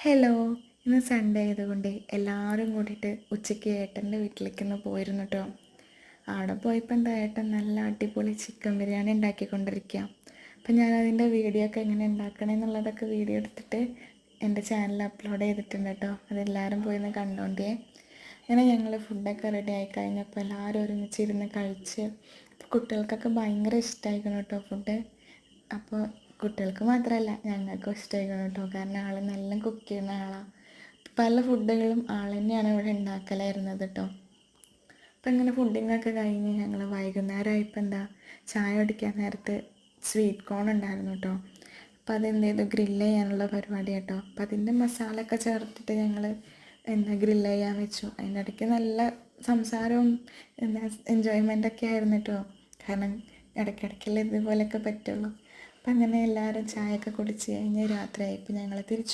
Hello. ഇന്ന് Sunday ആയതുകൊണ്ട് എല്ലാവരും കൂടിയിട്ട് ഉച്ചയ്ക്ക് ഏട്ടൻ്റെ വീട്ടിലേക്കൊന്ന് പോയിരുന്നു കേട്ടോ. അവിടെ പോയപ്പോൾ എന്താ ഏട്ടൻ നല്ല അടിപൊളി ചിക്കൻ ബിരിയാണി ഉണ്ടാക്കിക്കൊണ്ടിരിക്കുക. അപ്പം ഞാനതിൻ്റെ വീഡിയോ ഒക്കെ എങ്ങനെ ഉണ്ടാക്കണമെന്നുള്ളതൊക്കെ വീഡിയോ എടുത്തിട്ട് എൻ്റെ ചാനലിൽ അപ്ലോഡ് ചെയ്തിട്ടുണ്ട് കേട്ടോ. അതെല്ലാവരും പോയി ഒന്ന് കണ്ടോണ്ടേ. അങ്ങനെ ഞങ്ങൾ ഫുഡൊക്കെ റെഡി ആയി കഴിഞ്ഞപ്പോൾ എല്ലാവരും ഒരുമിച്ചിരുന്ന് കഴിച്ച് കുട്ടികൾക്കൊക്കെ ഭയങ്കര ഇഷ്ടമായിരിക്കണം കേട്ടോ ഫുഡ്. അപ്പോൾ കുട്ടികൾക്ക് മാത്രമല്ല ഞങ്ങൾക്കും ഇഷ്ടമായിരിക്കണം കേട്ടോ. കാരണം ആൾ നല്ല കുക്ക് ചെയ്യുന്ന ആളാണ്. പല ഫുഡുകളും ആൾ തന്നെയാണ് ഇവിടെ ഉണ്ടാക്കലായിരുന്നത് കേട്ടോ. അപ്പം ഇങ്ങനെ ഫുഡിങ്ങൊക്കെ കഴിഞ്ഞ് ഞങ്ങൾ വൈകുന്നേരമായപ്പോൾ എന്താ ചായ കുടിക്കാൻ നേരത്ത് സ്വീറ്റ് കോൺ ഉണ്ടായിരുന്നു കേട്ടോ. അപ്പോൾ അതെന്ത് ചെയ്തു ഗ്രില്ല് ചെയ്യാനുള്ള പരിപാടി കേട്ടോ. അപ്പം അതിൻ്റെ മസാല ഒക്കെ ചേർത്തിട്ട് ഞങ്ങൾ ഗ്രില്ല് ചെയ്യാൻ വെച്ചു. അതിൻ്റെ ഇടയ്ക്ക് നല്ല സംസാരവും എൻജോയ്മെൻ്റൊക്കെ ആയിരുന്നു കേട്ടോ. കാരണം ഇടയ്ക്കിടയ്ക്കല്ലേ ഇതുപോലെയൊക്കെ പറ്റുള്ളൂ. അപ്പം അങ്ങനെ എല്ലാവരും ചായയൊക്കെ കുടിച്ച് കഴിഞ്ഞ് രാത്രിയായി. ഇപ്പം ഞങ്ങൾ തിരിച്ചു